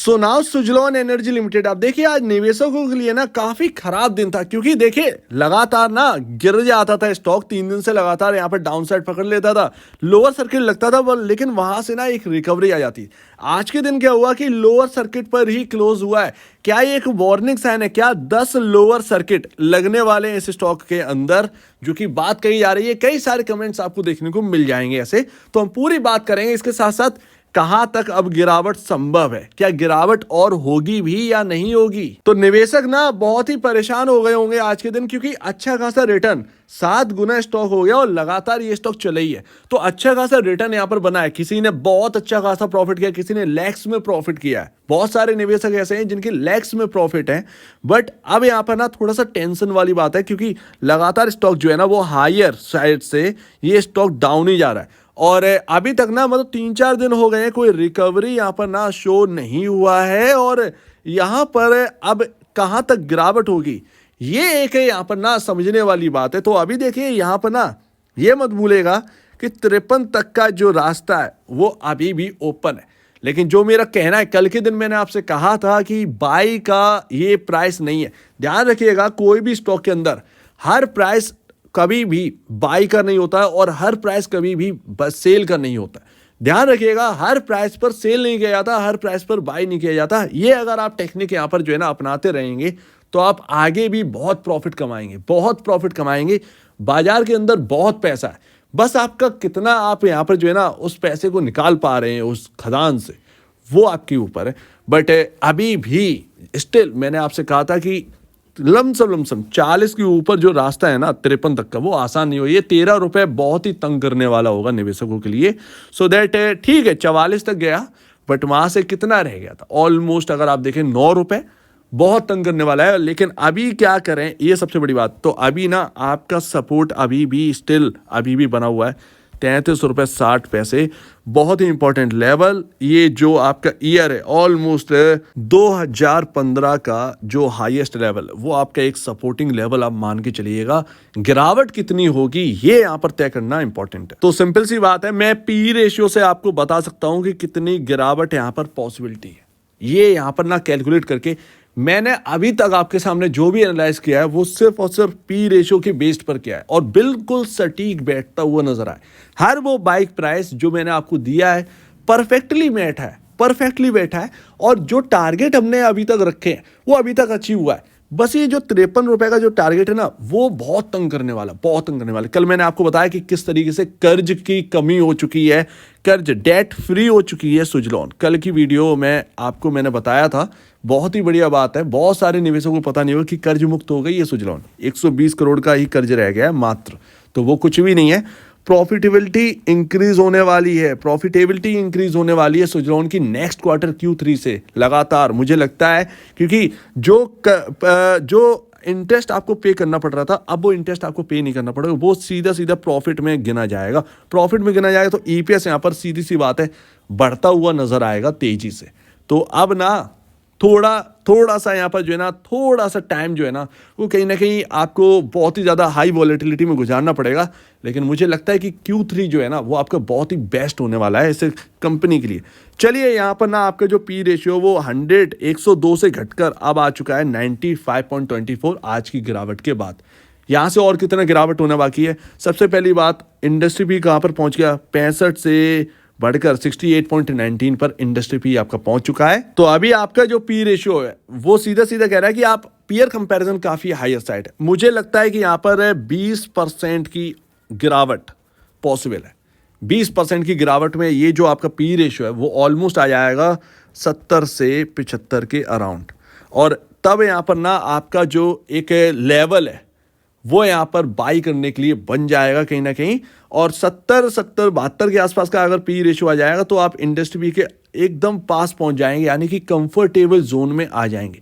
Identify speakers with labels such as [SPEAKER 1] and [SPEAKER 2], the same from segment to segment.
[SPEAKER 1] So now Suzlon energy limited. अब देखिए आज निवेशकों के लिए ना काफी खराब दिन था, क्योंकि देखिए लगातार ना गिर जाता था स्टॉक, 3 दिन से लगातार यहाँ पर डाउन साइड पकड़ लेता था, लोअर सर्किट लगता था लेकिन वहां से ना एक रिकवरी आ जाती। आज के दिन क्या हुआ कि लोअर सर्किट पर ही क्लोज हुआ है। क्या ये एक वार्निंग साइन है? क्या 10 लोअर सर्किट लगने वाले हैं इस स्टॉक के अंदर, जो कि बात कही जा रही है। कई सारे कमेंट्स आपको देखने को मिल जाएंगे ऐसे, तो हम पूरी बात करेंगे। इसके साथ साथ कहां तक अब गिरावट संभव है, क्या गिरावट और होगी भी या नहीं होगी। तो निवेशक ना बहुत ही परेशान हो गए होंगे आज के दिन, क्योंकि अच्छा खासा रिटर्न 7 गुना स्टॉक हो गया और लगातार ये स्टॉक चले ही है। तो अच्छा खासा रिटर्न यहां पर बना है। किसी ने बहुत अच्छा खासा प्रॉफिट किया, किसी ने लैक्स में प्रॉफिट किया है। बहुत सारे निवेशक ऐसे हैं जिनके लैक्स में प्रॉफिट है। बट अब यहां पर ना थोड़ा सा टेंशन वाली बात है, क्योंकि लगातार स्टॉक जो है ना वो हायर साइड से ये स्टॉक डाउन ही जा रहा है। और अभी तक ना मतलब 3-4 दिन हो गए हैं, कोई रिकवरी यहाँ पर ना शो नहीं हुआ है। और यहाँ पर अब कहाँ तक गिरावट होगी, ये एक यहाँ पर ना समझने वाली बात है। तो अभी देखिए यहाँ पर ना ये मत भूलेगा कि 53 तक का जो रास्ता है वो अभी भी ओपन है। लेकिन जो मेरा कहना है, कल के दिन मैंने आपसे कहा था कि बाई का ये प्राइस नहीं है। ध्यान रखिएगा, कोई भी स्टॉक के अंदर हर प्राइस कभी भी बाई का नहीं होता है और हर प्राइस कभी भी बस सेल का नहीं होता है। ध्यान रखिएगा, हर प्राइस पर सेल नहीं किया जाता, हर प्राइस पर बाई नहीं किया जाता। ये अगर आप टेक्निक यहाँ पर जो है ना अपनाते रहेंगे तो आप आगे भी बहुत प्रॉफिट कमाएंगे, बहुत प्रॉफिट कमाएंगे। बाजार के अंदर बहुत पैसा है, बस आपका कितना आप यहाँ पर जो है ना उस पैसे को निकाल पा रहे हैं उस खदान से, वो आपके ऊपर है। बट अभी भी स्टिल मैंने आपसे कहा था कि लमसम 40 के ऊपर जो रास्ता है ना 53 तक का, वो आसान नहीं हो। ये 13 रुपए बहुत ही तंग करने वाला होगा निवेशकों के लिए। सो दैट ठीक है 44 तक गया, बट वहां से कितना रह गया था, ऑलमोस्ट अगर आप देखें 9 रुपए, बहुत तंग करने वाला है। लेकिन अभी क्या करें, ये सबसे बड़ी बात। तो अभी ना आपका सपोर्ट अभी भी स्टिल अभी भी बना हुआ है 33.60 रुपए, बहुत ही इंपॉर्टेंट लेवल। ये जो आपका ईयर है ऑलमोस्ट 2015 का जो हाईएस्ट लेवल, वो आपका एक सपोर्टिंग लेवल आप मान के चलिएगा। गिरावट कितनी होगी ये यहाँ पर तय करना इंपॉर्टेंट है। तो सिंपल सी बात है, मैं पी रेशियो से आपको बता सकता हूं कि कितनी गिरावट यहाँ पर पॉसिबिलिटी है। ये यहाँ पर ना कैलकुलेट करके मैंने अभी तक आपके सामने जो भी एनालाइज किया है वो सिर्फ और सिर्फ पी रेशियो के बेस्ड पर किया है, और बिल्कुल सटीक बैठता हुआ नजर आए। हर वो बाइक प्राइस जो मैंने आपको दिया है परफेक्टली बैठा है, परफेक्टली बैठा है। और जो टारगेट हमने अभी तक रखे हैं वो अभी तक अचीव हुआ है। बस ये जो 53 रुपए का जो टारगेट है ना, वो बहुत तंग करने वाला, बहुत तंग करने वाला। कल मैंने आपको बताया कि किस तरीके से कर्ज की कमी हो चुकी है, कर्ज डेट फ्री हो चुकी है सुजलॉन। कल की वीडियो में आपको मैंने बताया था, बहुत ही बढ़िया बात है। बहुत सारे निवेशकों को पता नहीं होगा कि कर्ज मुक्त हो गई है सुजलॉन। 120 करोड़ का ही कर्ज रह गया है मात्र, तो वो कुछ भी नहीं है। प्रॉफिटेबिलिटी इंक्रीज होने वाली है, प्रॉफिटेबिलिटी इंक्रीज होने वाली है सुजलॉन की नेक्स्ट क्वार्टर Q3 से लगातार, मुझे लगता है। क्योंकि जो इंटरेस्ट आपको पे करना पड़ रहा था, अब वो इंटरेस्ट आपको पे नहीं करना पड़ेगा, वो सीधा सीधा प्रॉफिट में गिना जाएगा। प्रॉफिट में गिना जाएगा तो ईपीएस यहाँ पर सीधी सी बात है बढ़ता हुआ नजर आएगा तेजी से। तो अब ना थोड़ा सा यहाँ पर जो है ना, थोड़ा सा टाइम जो है ना वो कहीं ना कहीं आपको बहुत ही ज़्यादा हाई वॉलेटिलिटी में गुजारना पड़ेगा। लेकिन मुझे लगता है कि Q3 जो है ना वो आपका बहुत ही बेस्ट होने वाला है इस कंपनी के लिए। चलिए यहाँ पर ना आपका जो पी रेशियो वो 102 से घटकर अब आ चुका है 95.24 आज की गिरावट के बाद। यहाँ से और कितना गिरावट होना बाकी है। सबसे पहली बात, इंडस्ट्री पी कहाँ पर पहुँच गया, 65 से बढ़कर 68.19 पर इंडस्ट्री पी आपका पहुंच चुका है। तो अभी आपका जो पी रेशियो है वो सीधा सीधा कह रहा है कि आप पीयर कंपैरिजन काफी हायर साइड है। मुझे लगता है कि यहाँ पर 20% की गिरावट पॉसिबल है। 20% की गिरावट में ये जो आपका पी रेशियो है वो ऑलमोस्ट आ जाएगा 70 से 75 के अराउंड। और तब यहाँ पर ना आपका जो एक लेवल है वो यहाँ पर बाई करने के लिए बन जाएगा कहीं ना कहीं। और 70-72 के आसपास का अगर पी रेशियो आ जाएगा तो आप इंडस्ट्री के एकदम पास पहुंच जाएंगे, यानी कि कंफर्टेबल जोन में आ जाएंगे।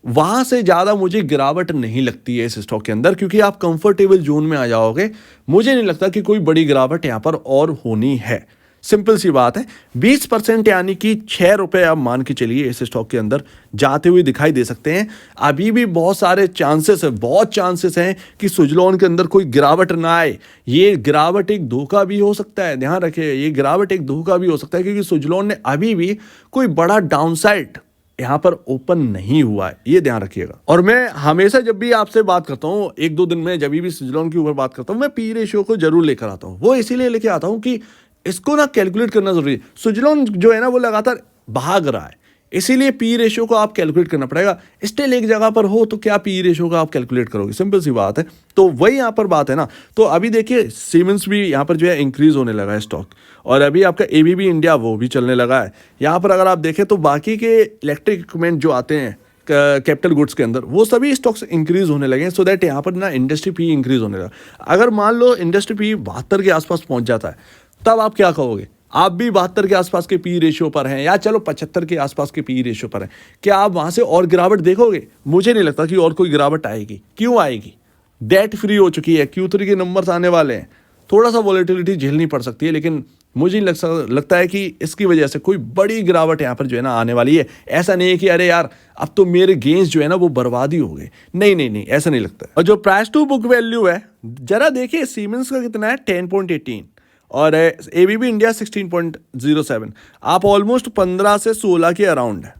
[SPEAKER 1] वहां से ज़्यादा मुझे गिरावट नहीं लगती है इस स्टॉक के अंदर, क्योंकि आप कंफर्टेबल जोन में आ जाओगे। मुझे नहीं लगता कि कोई बड़ी गिरावट यहाँ पर और होनी है। सिंपल सी बात है, 20% यानी कि 6 रुपए आप मान के चलिए इस स्टॉक के अंदर जाते हुए दिखाई दे सकते हैं। अभी भी बहुत सारे चांसेस है, बहुत चांसेस हैं कि सुजलॉन के अंदर कोई गिरावट ना आए। ये गिरावट एक धोखा भी हो सकता है, ध्यान रखिए, ये गिरावट एक धोखा भी हो सकता है, क्योंकि सुजलॉन ने अभी भी कोई बड़ा डाउनसाइड यहाँ पर ओपन नहीं हुआ है, ये ध्यान रखिएगा। और मैं हमेशा जब भी आपसे बात करता हूँ, एक दो दिन में जब भी सुजलॉन के ऊपर बात करता हूँ, मैं पी रेशियो को जरूर लेकर आता हूँ। वो इसीलिए लेके आता हूँ कि इसको ना कैलकुलेट करना जरूरी है। सुजलॉन जो है ना वो लगातार भाग रहा है, इसीलिए पी रेशियो को आप कैलकुलेट करना पड़ेगा। स्टिल एक जगह पर हो तो क्या पी रेशियो का आप कैलकुलेट करोगे, सिंपल सी बात है। तो वही यहाँ पर बात है ना। तो अभी देखिए सीमेंस भी यहाँ पर जो है इंक्रीज होने लगा है स्टॉक, और अभी आपका एबीबी इंडिया वो भी चलने लगा है। यहाँ पर अगर आप देखें तो बाकी के इलेक्ट्रिक इक्विपमेंट जो आते हैं कैपिटल गुड्स के अंदर, वो सभी स्टॉक्स इंक्रीज होने लगे हैं, सो दैट यहाँ पर ना इंडस्ट्री पी इंक्रीज होने लगा। अगर मान लो इंडस्ट्री पी 72 के आसपास पहुंच जाता है, तब आप क्या कहोगे? आप भी 72 के आसपास के पी रेशियो पर हैं, या चलो 75 के आसपास के पी रेशियो पर हैं, क्या आप वहां से और गिरावट देखोगे? मुझे नहीं लगता कि और कोई गिरावट आएगी। क्यों आएगी? डेट फ्री हो चुकी है, Q3 के नंबर्स आने वाले हैं, थोड़ा सा वॉलेटिलिटी झेलनी पड़ सकती है, लेकिन मुझे लगता है कि इसकी वजह से कोई बड़ी गिरावट यहाँ पर जो है ना आने वाली है। ऐसा नहीं है कि अरे यार अब तो मेरे गेंस जो है ना वो बर्बादी हो गए, नहीं नहीं नहीं, ऐसा नहीं लगता। और जो प्राइस टू बुक वैल्यू है, जरा देखिए सीमेंस का कितना है, 10.18, और एबीबी इंडिया 16.07। आप ऑलमोस्ट 15 से 16 के अराउंड है,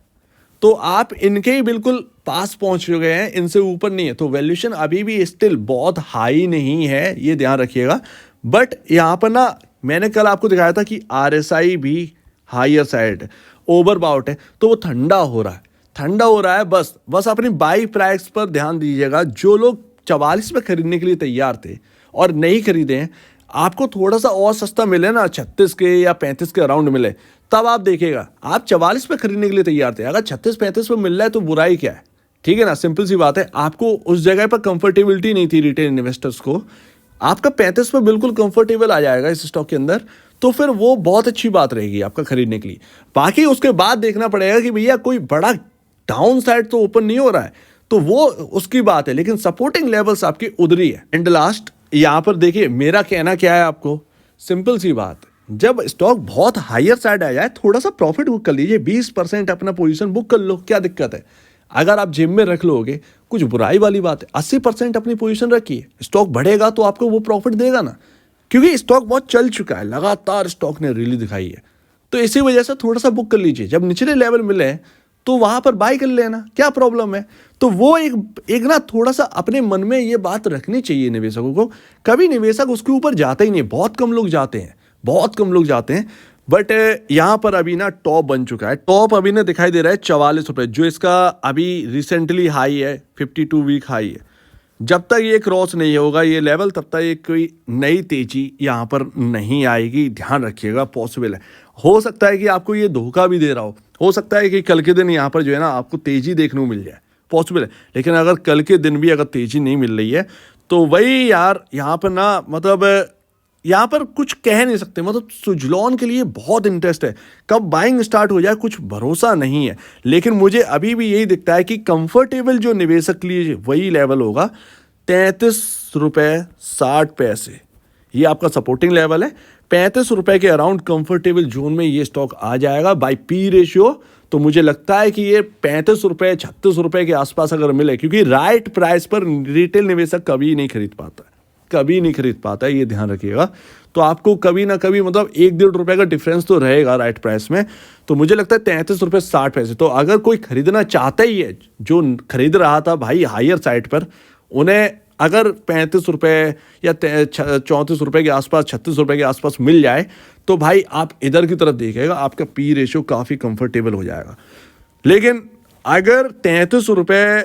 [SPEAKER 1] तो आप इनके ही बिल्कुल पास पहुंच गए हैं, इनसे ऊपर नहीं है। तो वैल्यूएशन अभी भी स्टिल बहुत हाई नहीं है, ये ध्यान रखिएगा। बट यहाँ पर ना मैंने कल आपको दिखाया था कि आरएसआई भी हायर साइड ओवरबाउट है, तो वो ठंडा हो रहा है, ठंडा हो रहा है। बस अपनी बाई प्राइस पर ध्यान दीजिएगा। जो लोग 44 पे खरीदने के लिए तैयार थे और नहीं खरीदे हैं, आपको थोड़ा सा और सस्ता मिले ना, 36 के या 35 के अराउंड मिले, तब आप देखिएगा। आप 44 पे खरीदने के लिए तैयार थे, अगर 36-35 पे मिल रहा है तो बुराई क्या है? ठीक है ना, सिंपल सी बात है। आपको उस जगह पर कंफर्टेबिलिटी नहीं थी रिटेल इन्वेस्टर्स को, आपका 35 पे बिल्कुल कंफर्टेबल आ जाएगा इस स्टॉक के अंदर, तो फिर वो बहुत अच्छी बात रहेगी आपका खरीदने के लिए। बाकी उसके बाद देखना पड़ेगा कि भैया कोई बड़ा डाउन साइड तो ओपन नहीं हो रहा है, तो वो उसकी बात है, लेकिन सपोर्टिंग लेवल्स आपकी उधर ही है। एंड लास्ट यहाँ पर देखिए मेरा कहना क्या है आपको, सिंपल सी बात, जब स्टॉक बहुत हायर साइड आ जाए थोड़ा सा प्रॉफिट बुक कर लीजिए, 20% अपना पोजीशन बुक कर लो, क्या दिक्कत है? अगर आप जिम में रख लोगे कुछ बुराई वाली बात है, 80% अपनी पोजीशन रखिए, स्टॉक बढ़ेगा तो आपको वो प्रॉफिट देगा ना, क्योंकि स्टॉक बहुत चल चुका है, लगातार स्टॉक ने रैली दिखाई है। तो इसी वजह से थोड़ा सा बुक कर लीजिए, जब निचले लेवल मिले तो वहां पर बाय कर लेना, क्या प्रॉब्लम है? तो वो एक ना थोड़ा सा अपने मन में ये बात रखनी चाहिए निवेशकों को। कभी निवेशक उसके ऊपर जाते ही नहीं, बहुत कम लोग जाते हैं, बहुत कम लोग जाते हैं। बट यहाँ पर अभी ना टॉप बन चुका है, टॉप अभी ना दिखाई दे रहा है 44 रुपए, जो इसका अभी रिसेंटली हाई है, 52 वीक हाई है। जब तक ये क्रॉस नहीं होगा ये लेवल, तब तक ये कोई नई तेजी यहाँ पर नहीं आएगी, ध्यान रखिएगा। पॉसिबल है, हो सकता है कि आपको ये धोखा भी दे रहा हो सकता है कि कल के दिन यहाँ पर जो है ना आपको तेजी देखने को मिल जाए, पॉसिबल है। लेकिन अगर कल के दिन भी अगर तेजी नहीं मिल रही है तो वही यार यहाँ पर ना मतलब यहाँ पर कुछ कह नहीं सकते। मतलब सुजलॉन के लिए बहुत इंटरेस्ट है, कब बाइंग स्टार्ट हो जाए कुछ भरोसा नहीं है। लेकिन मुझे अभी भी यही दिखता है कि कंफर्टेबल जो निवेशक के लिए वही लेवल होगा, 33 रुपये 60 पैसे, ये आपका सपोर्टिंग लेवल है। 35 रुपए के अराउंड कंफर्टेबल जोन में ये स्टॉक आ जाएगा बाय पी रेशियो। तो मुझे लगता है कि ये 35 रुपए 36 रुपए के आसपास अगर मिले, क्योंकि राइट प्राइस पर रिटेल निवेशक कभी नहीं खरीद पाता, कभी नहीं खरीद पाता है, ये ध्यान रखिएगा। तो आपको कभी ना कभी मतलब 1-1.5 रुपए का डिफरेंस तो रहेगा राइट प्राइस में। तो मुझे लगता है 33 रुपये 60 पैसे। तो अगर कोई खरीदना चाहता ही है, जो खरीद रहा था भाई हायर साइड पर, उन्हें अगर 35 रुपये या 34 रुपये के आसपास, 36 रुपये के आसपास मिल जाए, तो भाई आप इधर की तरफ देखिएगा, आपका पी रेशियो काफ़ी कंफर्टेबल हो जाएगा। लेकिन अगर 33 रुपये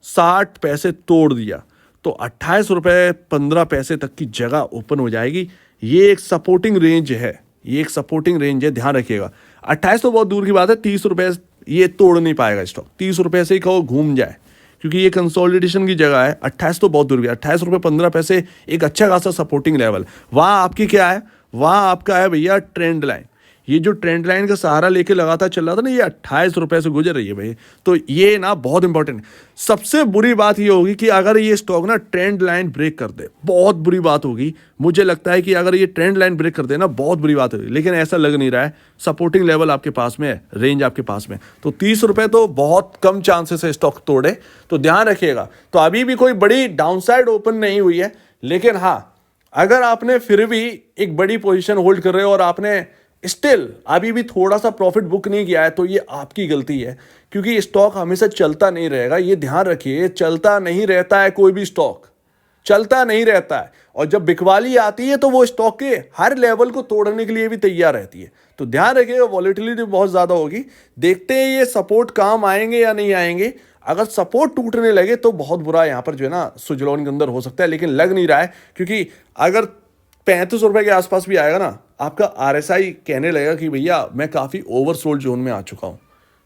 [SPEAKER 1] 60 पैसे तोड़ दिया तो 28 रुपये 15 पैसे तक की जगह ओपन हो जाएगी। ये एक सपोर्टिंग रेंज है, ये एक सपोर्टिंग रेंज है, ध्यान रखिएगा। 28 तो बहुत दूर की बात है, 30 रुपये ये तोड़ नहीं पाएगा स्टॉक। 30 रुपये से ही कहो घूम जाए, क्योंकि ये कंसोलिडेशन की जगह है। 28 तो बहुत दूर गया, 28 रुपये 15 पैसे एक अच्छा खासा सपोर्टिंग लेवल। वहाँ आपकी क्या है, वहाँ आपका है भैया ट्रेंड लाइन। ये जो ट्रेंड लाइन का सहारा लेके लगातार चल रहा था ना, ये 28 रुपये से गुजर रही है भाई। तो ये ना बहुत इंपॉर्टेंट है। सबसे बुरी बात ये होगी कि अगर ये स्टॉक ना ट्रेंड लाइन ब्रेक कर दे, बहुत बुरी बात होगी। मुझे लगता है कि अगर ये ट्रेंड लाइन ब्रेक कर दे ना, बहुत बुरी बात होगी, लेकिन ऐसा लग नहीं रहा है। सपोर्टिंग लेवल आपके पास में है, रेंज आपके पास में। तो 30 रुपये तो बहुत कम चांसेस है स्टॉक तोड़े, तो ध्यान रखिएगा। तो अभी भी कोई बड़ी डाउनसाइड ओपन नहीं हुई है, लेकिन हाँ, अगर आपने फिर भी एक बड़ी पोजीशन होल्ड कर रहे हो और आपने स्टिल अभी भी थोड़ा सा प्रॉफिट बुक नहीं किया है तो ये आपकी गलती है, क्योंकि स्टॉक हमेशा चलता नहीं रहेगा, ये ध्यान रखिए। चलता नहीं रहता है कोई भी स्टॉक, चलता नहीं रहता है। और जब बिकवाली आती है तो वो स्टॉक के हर लेवल को तोड़ने के लिए भी तैयार रहती है। तो ध्यान रखिएगा, वॉलेटिलिटी बहुत ज्यादा होगी। देखते हैं ये सपोर्ट काम आएंगे या नहीं आएंगे। अगर सपोर्ट टूटने लगे तो बहुत बुरा यहाँ पर जो है ना सुजलॉन के अंदर हो सकता है, लेकिन लग नहीं रहा है, क्योंकि अगर 35 रुपए के आसपास भी आएगा ना, आपका आरएसआई कहने लगेगा कि भैया मैं काफी ओवरसोल्ड जोन में आ चुका हूं।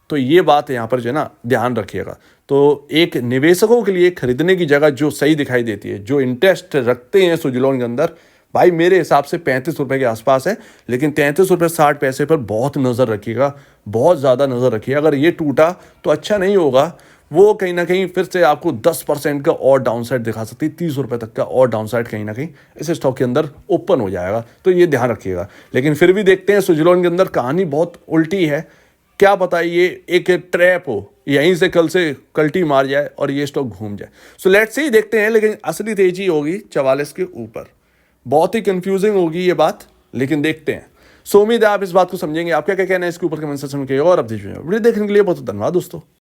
[SPEAKER 1] तो ये बात यहाँ पर जो है ना ध्यान रखिएगा। तो एक निवेशकों के लिए खरीदने की जगह जो सही दिखाई देती है, जो इंटरेस्ट रखते हैं सुजलॉन के अंदर, भाई मेरे हिसाब से 35 रुपए के आसपास है। लेकिन 33 रुपए 60 पैसे पर बहुत नज़र रखिएगा, बहुत ज़्यादा नज़र रखिएगा। अगर ये टूटा तो अच्छा नहीं होगा, वो कहीं ना कहीं फिर से आपको 10% का और डाउनसाइड दिखा सकती है। 30 रुपए तक का और डाउनसाइड कहीं ना कहीं इस स्टॉक के अंदर ओपन हो जाएगा, तो ये ध्यान रखिएगा। लेकिन फिर भी देखते हैं, सुजलॉन के अंदर कहानी बहुत उल्टी है। क्या पता ये एक ट्रैप हो, यहीं से कल से कल्टी मार जाए और ये स्टॉक घूम जाए। सो लेट्स सी, देखते हैं। लेकिन असली तेजी होगी 44 के ऊपर। बहुत ही कंफ्यूजिंग होगी ये बात, लेकिन देखते हैं। सो उम्मीद है आप इस बात को समझेंगे। आपका क्या कहना है इसके ऊपर कमेंट सेक्शन में कहिएगा। और अब वीडियो देखने के लिए बहुत धन्यवाद दोस्तों।